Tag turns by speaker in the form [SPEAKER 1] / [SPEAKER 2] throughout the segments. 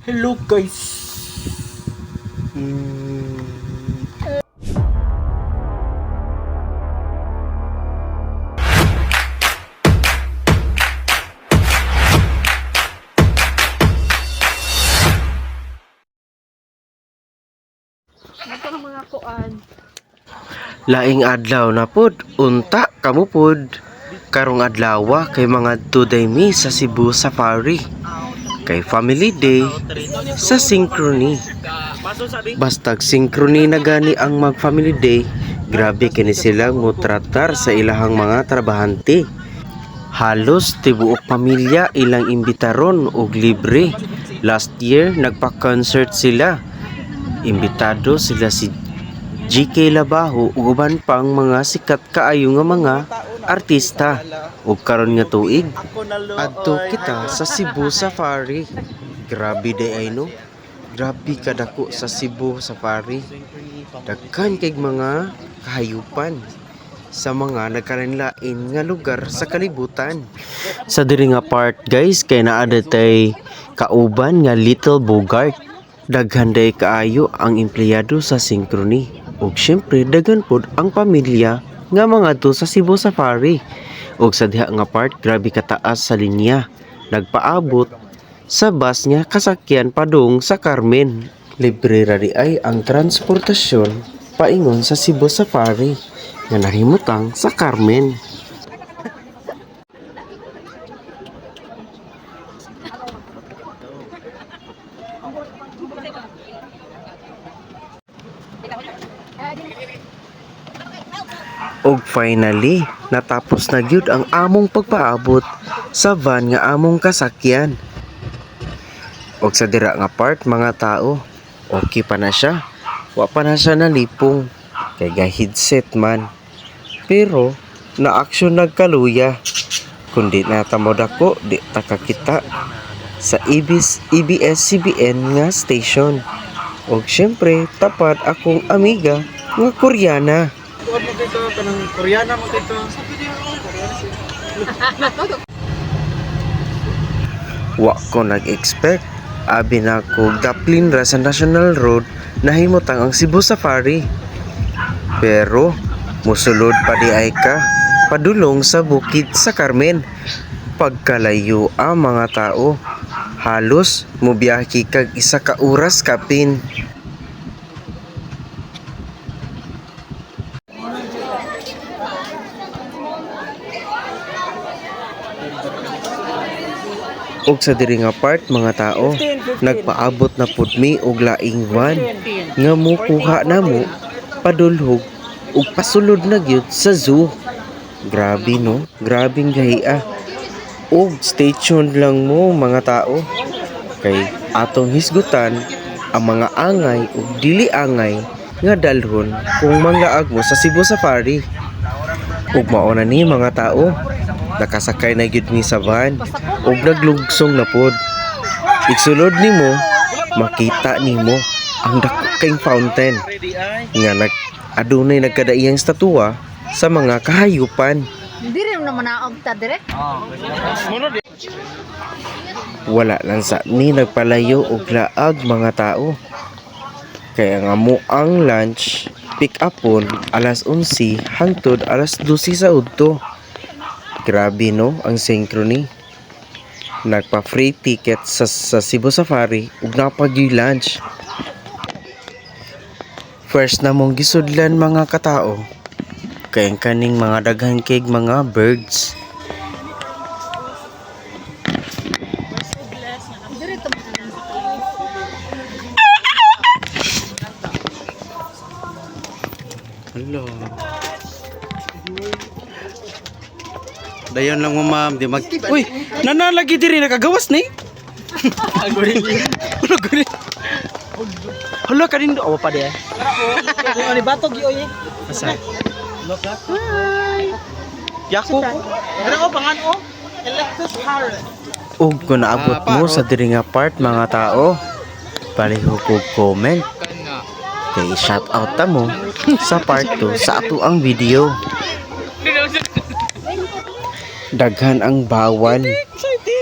[SPEAKER 1] Hello guys. Hmm.
[SPEAKER 2] Ito ng mga kuan.
[SPEAKER 3] Laing adlaw na pod, unta kamo pod. Karong adlaw kay mga today mi sa Cebu Safari. Kay Family Day sa Synchrony. Bastag Synchrony na gani ang mag Family Day, grabe kini silang motratar sa ilahang mga trabahante. Halos tibuok pamilya ilang imbitaron og libre. Last year nagpa-concert sila. Imbitado sila si GK Labaho ug uban pang mga sikat kaayo nga mga artista. Ug karon nga tuig adto kita sa Cebu Safari. Grabe day ay no. Grabe kadako sa Cebu Safari. Daghan kay mga kahayupan sa mga nagkalinlain nga lugar sa kalibutan. Sa diri nga part guys kay naa tay kauban nga Little Bogart. Daghan day kaayo ang empleyado sa Synchrony. Ug syempre daghan pod ang pamilya nga mga to sa Cebu Safari. Ug sa diha nga part grabe kataas sa linya. Nagpaabot sa bus nga kasakyan padung sa Carmen. Libre ra di ay ang transportasyon paingon sa Cebu Safari nga nahimutang sa Carmen. Og finally, natapos na gyud ang among pagpaabot sa van nga among kasakyan. Og sa dira nga part mga tao, okay pa na siya. Wa pa na siya nalipong kay ga-headset man. Pero na aksyon nagkaluya. Kundi natamod ako di takakita sa ABS-CBN nga station. Og syempre tapad akong amiga nga Koreana.
[SPEAKER 1] Tuwan mo dito kanang Koreana mo dito.
[SPEAKER 3] Wa ko nag-expect. Abi na ko daplin ra sa National Road nahimutang ang Cebu Safari. Pero musulod pa di ay ka padulong sa bukid sa Carmen. Pagkalayo ang mga tao, halos mobiyahe kag isa ka oras kapin. Og sa diri nga part mga tao, nagpaabot na pud mi og laing van nga mukuha namo padulhog ug pasulod na gyud sa zoo. Grabe no, grabing gahiya. Og stay tuned lang mo mga tao kay atong hisgutan ang mga angay ug dili angay nga dalhon kung manglaag mo sa Cebu Safari. Ug mao na ni mga tao, nakasakay na gyud mi sa van ug naglugsong na pod. Igsulod nimo, makita nimo ang dako kayong fountain nga adunay nagkadaiyang statua sa mga kahayupan.
[SPEAKER 2] Hindi rin naman naog ta dire.
[SPEAKER 3] Wala lang sa ni nagpalayo og laag mga tao. Kaya nga mo ang lunch pick upon alas 11 hangtod alas 12 sa udto. Grabe no ang Synchrony. Nagpa free ticket sa Cebu Safari ug napagyoy lunch. First na mong gisudlan mga katao kay ang kaning mga daghan keg mga birds.
[SPEAKER 2] Dire to.
[SPEAKER 1] Hello. Dayon lang mo ma'am, di mag. Uy, nanalagi diri nakagawas ni. Aguri. Aguri. Hala kanin do awa pa de. Ani batog yo ye. Asa? Look up. Hi. Yako. Ano ko pangan o? Electus Harris.
[SPEAKER 3] Ug kung naabot mo sa diri nga part mga tao, palihog og comment. Kay shout out ta mo sa part 2 sa ato ang video. Daghan ang bawal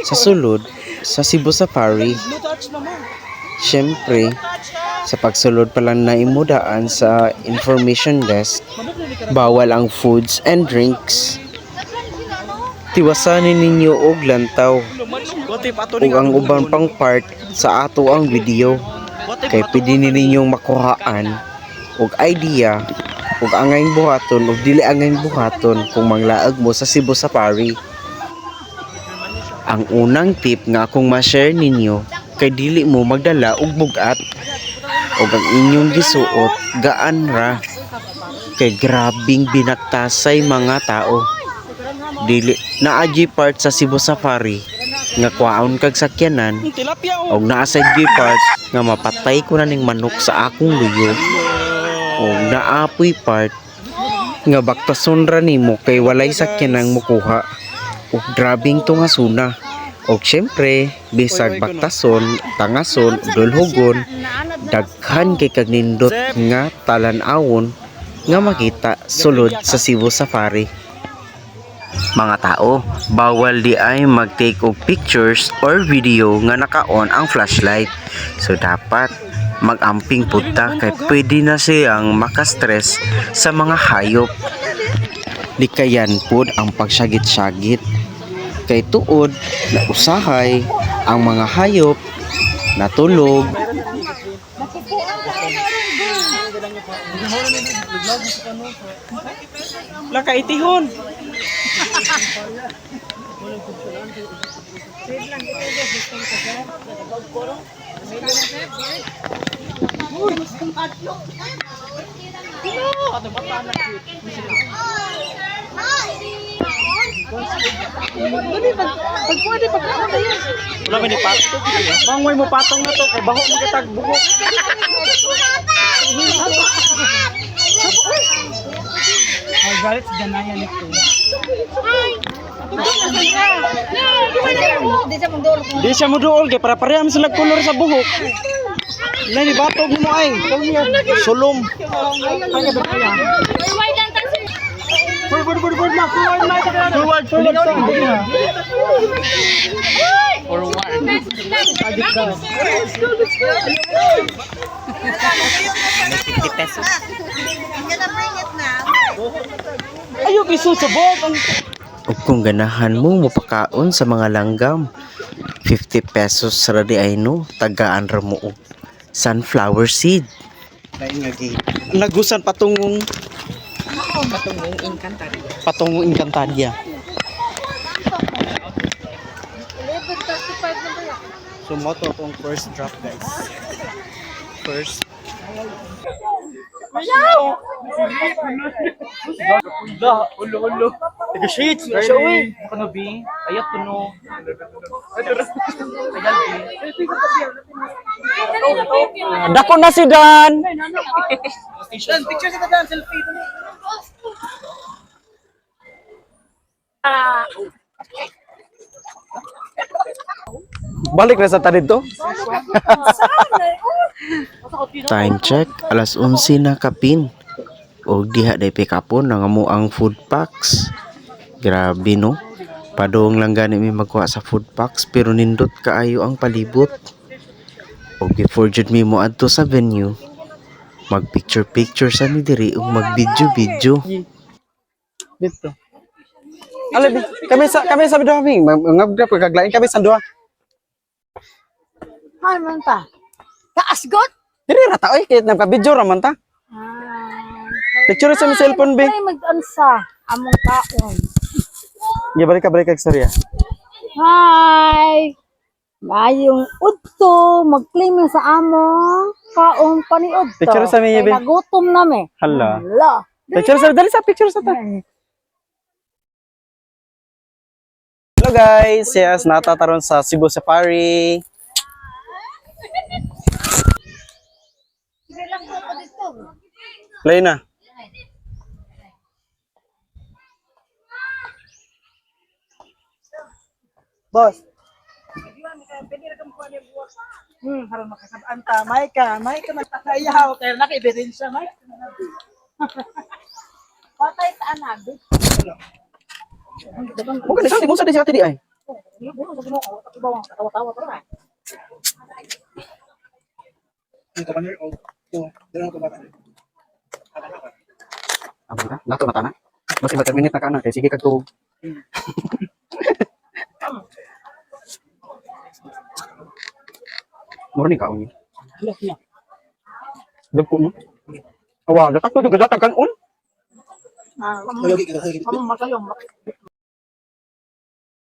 [SPEAKER 3] sa sulod sa Cebu Safari. Siyempre, sa pagsulod pa lang na imudaan sa information desk, bawal ang foods and drinks. Tiwasanin ninyo og lantaw ug ang ubang pang part sa ato ang video kay pwede ninyong makuhaan og idea ug angay buhaton ug dili angay buhaton kung manglaag mo sa Cebu Safari. Ang unang tip nga akong ma-share ninyo kay dili mo magdala og bugat ug ang inyong gisuot gaan ra kay grabing binaktasay mga tao. Dili naa part sa Cebu Safari nga kwaon kag sakyanan
[SPEAKER 1] Tilapia
[SPEAKER 3] o naasay part nga mapatay ko na ning manok sa akong luyo o naapoy part nga baktason ra nimo kay walay sakyanang mukuha o grabing tungasuna o syempre bisag baktason tangason dulhugon daghan kay kag nindot nga talan-awon nga makita sulod sa Cebu Safari. Mga tao, bawal di ay mag-take of pictures or video nga naka-on ang flashlight. So dapat mag-amping punta kay pwede na siyang makastress sa mga hayop. Di kayan pod ang pagsagit-sagit. Kay tuod na usahay ang mga hayop natulog.
[SPEAKER 1] Laka itihon. Wala ba ni patong? Bangoy mo patong na to kay baho mo kitag buhok. Ay, galit si Janaya nito. Di siya mo dool kay para pareham sila kolor sa buhok. Nani batog mo ay. Sulom. Forward na. Forward. Ayo bisu subok.
[SPEAKER 3] Ug kung ganahan mo mupakaon sa mga langgam, 50 pesos ra di ay no, tagaan ra mo og sunflower seed.
[SPEAKER 1] Nagusan patungong Encantadia. So mo to akong first drop guys. First. Ulo. Taga shades na siya uy.
[SPEAKER 4] Ano bi? Ayat kuno.
[SPEAKER 1] Dako na si Dan.
[SPEAKER 4] Picture sa Dan selfie.
[SPEAKER 1] Balik na sa tanid to.
[SPEAKER 3] Time check, alas 11 na kapin. O diha day pikapon nga mo ang food packs. Grabe no. Padong lang gani mi magkuha sa food packs pero nindot kaayo ang palibot. O before jud mi mo adto sa venue, mag picture sa mi diri ug mag video.
[SPEAKER 1] Dito. Ala kami sa bidang kami. Ngabda pagkaglain kami sa duha.
[SPEAKER 2] Ay, man ta. Kaasgot?
[SPEAKER 1] Diri ra ta oy kay nagka-video ra man ta. Picture sa mi cellphone be.
[SPEAKER 2] Ay, mag-ansa. Among kaon.
[SPEAKER 1] Balik kag storya.
[SPEAKER 2] Hi! Mayong udto, mag-claim na sa among kaong paniod to.
[SPEAKER 1] Picture sa mi,
[SPEAKER 2] Kay
[SPEAKER 1] Yabe.
[SPEAKER 2] nagutom nami.
[SPEAKER 1] Hala.
[SPEAKER 2] Hala.
[SPEAKER 1] Picture sa dali sa picture sa ta. Hello guys, yes, natataron sa Cebu Safari. Play na.
[SPEAKER 4] Boss. Harap makakabanta. May ka magtakayaw. Kaya nakaibirin siya, may.
[SPEAKER 2] Patay ta anak.
[SPEAKER 1] Mo kan sa mo sa di sa ay.
[SPEAKER 4] Ito ka nyo. Ito. Dala ko bata.
[SPEAKER 1] Amo ka? Lato mata na. Mas iba terminate na ka na. Kaya sige kagtuog. Mura ni kaon.
[SPEAKER 4] Hala niya.
[SPEAKER 1] Dagko mo. Awa, datak to dagat kan on.
[SPEAKER 4] Lagi ka.
[SPEAKER 2] Kamu masayong.